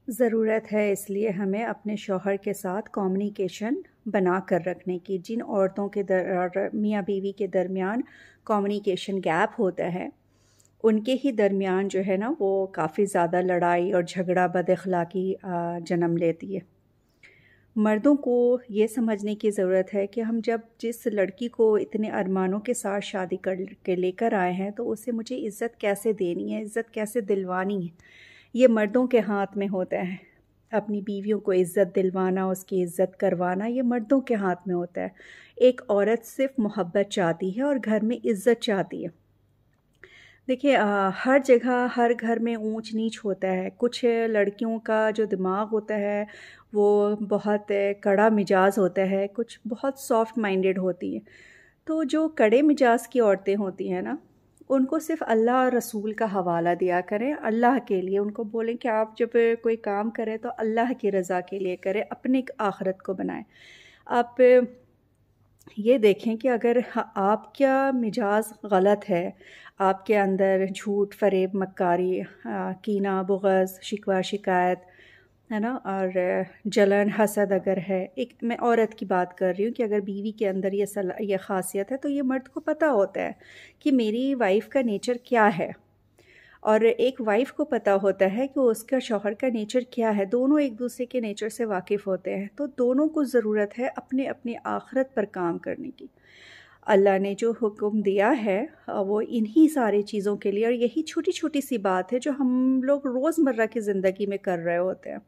ضرورت ہے اس لیے ہمیں اپنے شوہر کے ساتھ کمیونیکیشن بنا کر رکھنے کی۔ جن عورتوں کے میاں بیوی کے درمیان کمیونیکیشن گیپ ہوتا ہے ان کے ہی درمیان جو ہے نا وہ کافی زیادہ لڑائی اور جھگڑا بد اخلاقی جنم لیتی ہے۔ مردوں کو یہ سمجھنے کی ضرورت ہے کہ ہم جس لڑکی کو اتنے ارمانوں کے ساتھ شادی کر کے لے کر آئے ہیں تو اسے مجھے عزت کیسے دینی ہے، عزت کیسے دلوانی ہے، یہ مردوں کے ہاتھ میں ہوتا ہے۔ اپنی بیویوں کو عزت دلوانا، اس کی عزت کروانا، یہ مردوں کے ہاتھ میں ہوتا ہے۔ ایک عورت صرف محبت چاہتی ہے اور گھر میں عزت چاہتی ہے۔ دیکھیے ہر جگہ ہر گھر میں اونچ نیچ ہوتا ہے۔ کچھ لڑکیوں کا جو دماغ ہوتا ہے وہ بہت کڑا مزاج ہوتا ہے، کچھ بہت سافٹ مائنڈڈ ہوتی ہیں۔ تو جو کڑے مزاج کی عورتیں ہوتی ہیں نا ان کو صرف اللہ اور رسول کا حوالہ دیا کریں، اللہ کے لیے ان کو بولیں کہ آپ جب کوئی کام کریں تو اللہ کی رضا کے لیے کریں، اپنے آخرت کو بنائیں۔ آپ یہ دیکھیں کہ اگر آپ کا مزاج غلط ہے، آپ کے اندر جھوٹ، فریب، مکاری، کینہ، بغض، شکوہ، شکایت ہے نا، اور جلن، حسد اگر ہے، میں عورت کی بات کر رہی ہوں کہ اگر بیوی کے اندر یہ خاصیت ہے تو یہ مرد کو پتہ ہوتا ہے کہ میری وائف کا نیچر کیا ہے، اور ایک وائف کو پتہ ہوتا ہے کہ اس کا شوہر کا نیچر کیا ہے۔ دونوں ایک دوسرے کے نیچر سے واقف ہوتے ہیں، تو دونوں کو ضرورت ہے اپنی آخرت پر کام کرنے کی۔ اللہ نے جو حکم دیا ہے وہ انہی ساری چیزوں کے لیے، اور یہی چھوٹی چھوٹی سی بات ہے جو ہم لوگ روزمرہ کی زندگی میں کر رہے ہوتے ہیں،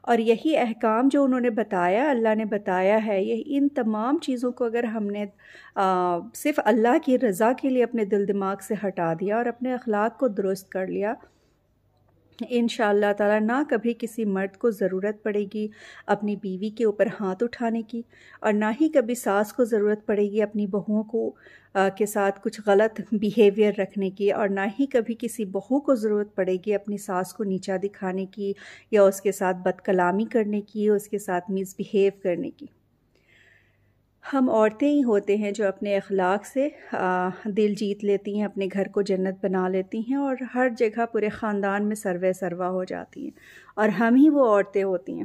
اور یہی احکام جو انہوں نے بتایا، اللہ نے بتایا ہے، ان تمام چیزوں کو اگر ہم نے صرف اللہ کی رضا کے لیے اپنے دل دماغ سے ہٹا دیا اور اپنے اخلاق کو درست کر لیا، انشاءاللہ تعالیٰ نہ کبھی کسی مرد کو ضرورت پڑے گی اپنی بیوی کے اوپر ہاتھ اٹھانے کی، اور نہ ہی کبھی ساس کو ضرورت پڑے گی اپنی بہوؤں کو کے ساتھ کچھ غلط بیہیویئر رکھنے کی، اور نہ ہی کبھی کسی بہو کو ضرورت پڑے گی اپنی ساس کو نیچا دکھانے کی، یا اس کے ساتھ بد کلامی کرنے کی، اس کے ساتھ مس بیہیو کرنے کی۔ ہم عورتیں ہی ہوتے ہیں جو اپنے اخلاق سے دل جیت لیتی ہیں، اپنے گھر کو جنت بنا لیتی ہیں، اور ہر جگہ پورے خاندان میں سروے سروا ہو جاتی ہیں، اور ہم ہی وہ عورتیں ہوتی ہیں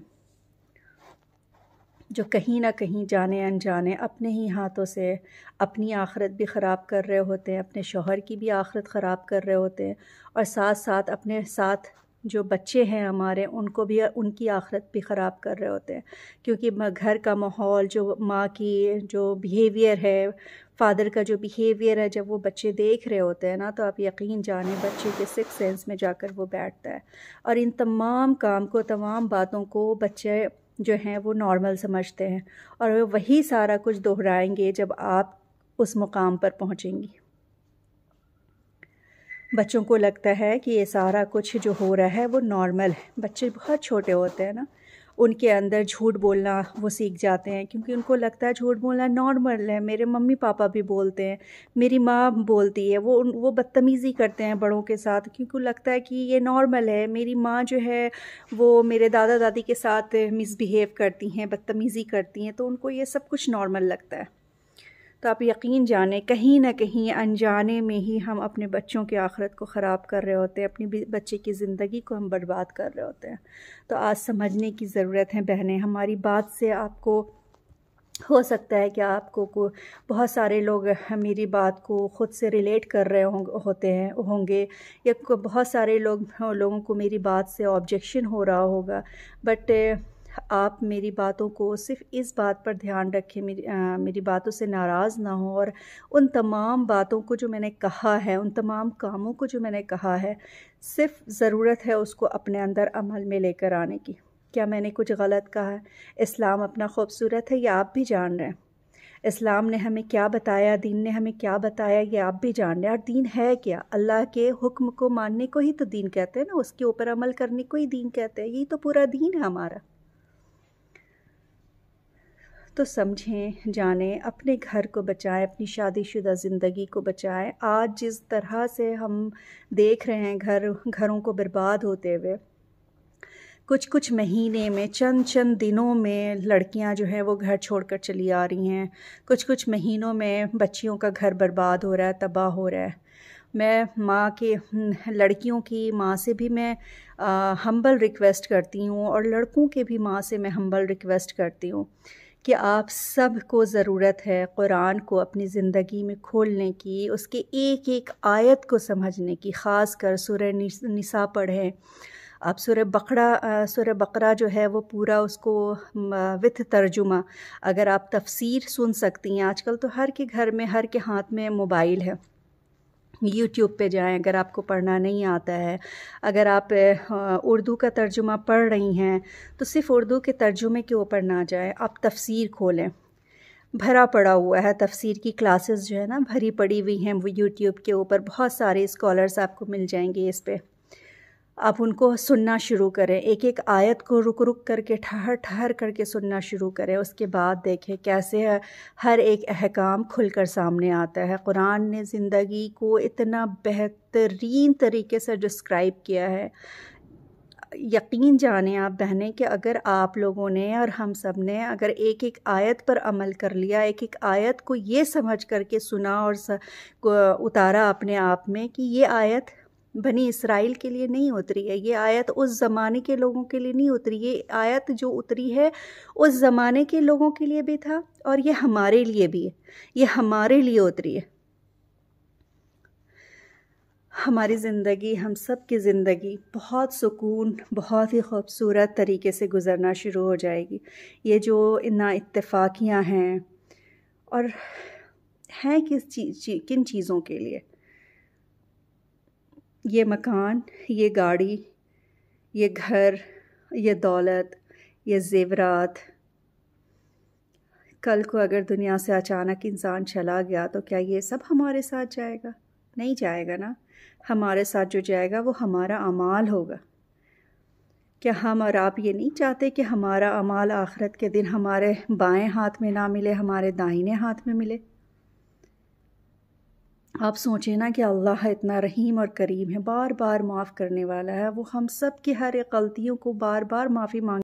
جو کہیں نہ کہیں جانے انجانے اپنے ہی ہاتھوں سے اپنی آخرت بھی خراب کر رہے ہوتے ہیں، اپنے شوہر کی بھی آخرت خراب کر رہے ہوتے ہیں، اور ساتھ ساتھ اپنے ساتھ جو بچے ہیں ہمارے ان کو بھی ان کی آخرت بھی خراب کر رہے ہوتے ہیں، کیونکہ گھر کا ماحول، جو ماں کی جو بیہیویئر ہے، فادر کا جو بیہیویئر ہے، جب وہ بچے دیکھ رہے ہوتے ہیں نا تو آپ یقین جانیں بچے کے سکس سینس میں جا کر وہ بیٹھتا ہے، اور ان تمام کام کو، تمام باتوں کو بچے جو ہیں وہ نارمل سمجھتے ہیں، اور وہ وہی سارا کچھ دہرائیں گے جب آپ اس مقام پر پہنچیں گی۔ بچوں کو لگتا ہے کہ یہ سارا کچھ جو ہو رہا ہے وہ نارمل ہے۔ بچے بہت چھوٹے ہوتے ہیں نا، ان کے اندر جھوٹ بولنا وہ سیکھ جاتے ہیں، کیونکہ ان کو لگتا ہے جھوٹ بولنا نارمل ہے، میرے ممی پاپا بھی بولتے ہیں، میری ماں بولتی ہے، وہ بدتمیزی کرتے ہیں بڑوں کے ساتھ، کیونکہ لگتا ہے کہ یہ نارمل ہے، میری ماں جو ہے وہ میرے دادا دادی کے ساتھ مس بیہیو کرتی ہیں، بدتمیزی کرتی ہیں، تو ان کو یہ سب کچھ نارمل لگتا ہے۔ تو آپ یقین جانیں کہیں نہ کہیں انجانے میں ہی ہم اپنے بچوں کی آخرت کو خراب کر رہے ہوتے ہیں، اپنی بچے کی زندگی کو ہم برباد کر رہے ہوتے ہیں۔ تو آج سمجھنے کی ضرورت ہے بہنیں، ہماری بات سے آپ کو ہو سکتا ہے کہ آپ کو بہت سارے لوگ میری بات کو خود سے ریلیٹ کر رہے ہوں گے، یا بہت سارے لوگوں کو میری بات سے آبجیکشن ہو رہا ہوگا، بٹ آپ میری باتوں کو صرف اس بات پر دھیان رکھیں، میری باتوں سے ناراض نہ ہوں، اور ان تمام باتوں کو جو میں نے کہا ہے، ان تمام کاموں کو جو میں نے کہا ہے، صرف ضرورت ہے اس کو اپنے اندر عمل میں لے کر آنے کی۔ کیا میں نے کچھ غلط کہا ہے؟ اسلام اپنا خوبصورت ہے، یہ آپ بھی جان رہے ہیں۔ اسلام نے ہمیں کیا بتایا، دین نے ہمیں کیا بتایا، یہ آپ بھی جان رہے ہیں۔ اور دین ہے کیا؟ اللہ کے حکم کو ماننے کو ہی تو دین کہتے ہیں نا، اس کے اوپر عمل کرنے کو ہی دین کہتے ہیں، یہی تو پورا دین ہے ہمارا۔ تو سمجھیں، جانیں، اپنے گھر کو بچائیں، اپنی شادی شدہ زندگی کو بچائیں۔ آج جس طرح سے ہم دیکھ رہے ہیں گھروں کو برباد ہوتے ہوئے، کچھ مہینے میں، چند دنوں میں لڑکیاں جو ہیں وہ گھر چھوڑ کر چلی آ رہی ہیں، کچھ مہینوں میں بچیوں کا گھر برباد ہو رہا ہے، تباہ ہو رہا ہے۔ میں لڑکیوں کی ماں سے بھی میں ہمبل ریکویسٹ کرتی ہوں، اور لڑکوں کے بھی ماں سے میں ہمبل ریکویسٹ کرتی ہوں کہ آپ سب کو ضرورت ہے قرآن کو اپنی زندگی میں کھولنے کی، اس کے ایک ایک آیت کو سمجھنے کی، خاص کر سورہ نساء پڑھیں آپ، سورہ بقرہ جو ہے وہ پورا اس کو وتھ ترجمہ، اگر آپ تفسیر سن سکتی ہیں، آج کل تو ہر کے گھر میں، ہر کے ہاتھ میں موبائل ہے، یوٹیوب پہ جائیں اگر آپ کو پڑھنا نہیں آتا ہے، اگر آپ اردو کا ترجمہ پڑھ رہی ہیں تو صرف اردو کے ترجمے کے اوپر نہ جائیں، آپ تفسیر کھولیں، بھرا پڑا ہوا ہے تفسیر کی کلاسز جو ہے نا، بھری پڑی ہوئی ہیں وہ یوٹیوب کے اوپر، بہت سارے اسکالرز آپ کو مل جائیں گے اس پہ، آپ ان کو سننا شروع کریں، ایک ایک آیت کو رک رک کر کے، ٹھہر ٹھہر کر کے سننا شروع کریں، اس کے بعد دیکھیں کیسے ہر ایک احکام کھل کر سامنے آتا ہے۔ قرآن نے زندگی کو اتنا بہترین طریقے سے ڈسکرائب کیا ہے، یقین جانیں آپ بہنیں کہ اگر آپ لوگوں نے اور ہم سب نے اگر ایک ایک آیت پر عمل کر لیا، ایک ایک آیت کو یہ سمجھ کر کے سنا اور اتارا اپنے آپ میں کہ یہ آیت بنی اسرائیل کے لیے نہیں اتری ہے، یہ آیت اس زمانے کے لوگوں کے لیے نہیں اتری، یہ آیت جو اتری ہے اس زمانے کے لوگوں کے لیے بھی تھا اور یہ ہمارے لیے بھی ہے، یہ ہمارے لیے اتری ہے، ہماری زندگی، ہم سب کی زندگی بہت سکون، بہت ہی خوبصورت طریقے سے گزرنا شروع ہو جائے گی۔ یہ جو نا اتفاقیاں ہیں اور ہیں کن چیزوں کے لیے، یہ مکان، یہ گاڑی، یہ گھر، یہ دولت، یہ زیورات، کل کو اگر دنیا سے اچانک انسان چلا گیا تو کیا یہ سب ہمارے ساتھ جائے گا؟ نہیں جائے گا نا، ہمارے ساتھ جو جائے گا وہ ہمارا اعمال ہوگا۔ کیا ہم اور آپ یہ نہیں چاہتے کہ ہمارا اعمال آخرت کے دن ہمارے بائیں ہاتھ میں نہ ملے، ہمارے دائیں ہاتھ میں ملے؟ آپ سوچیں نا کہ اللہ اتنا رحیم اور کریم ہے، بار بار معاف کرنے والا ہے، وہ ہم سب کی ہر ایک غلطیوں کو بار بار معافی مانگ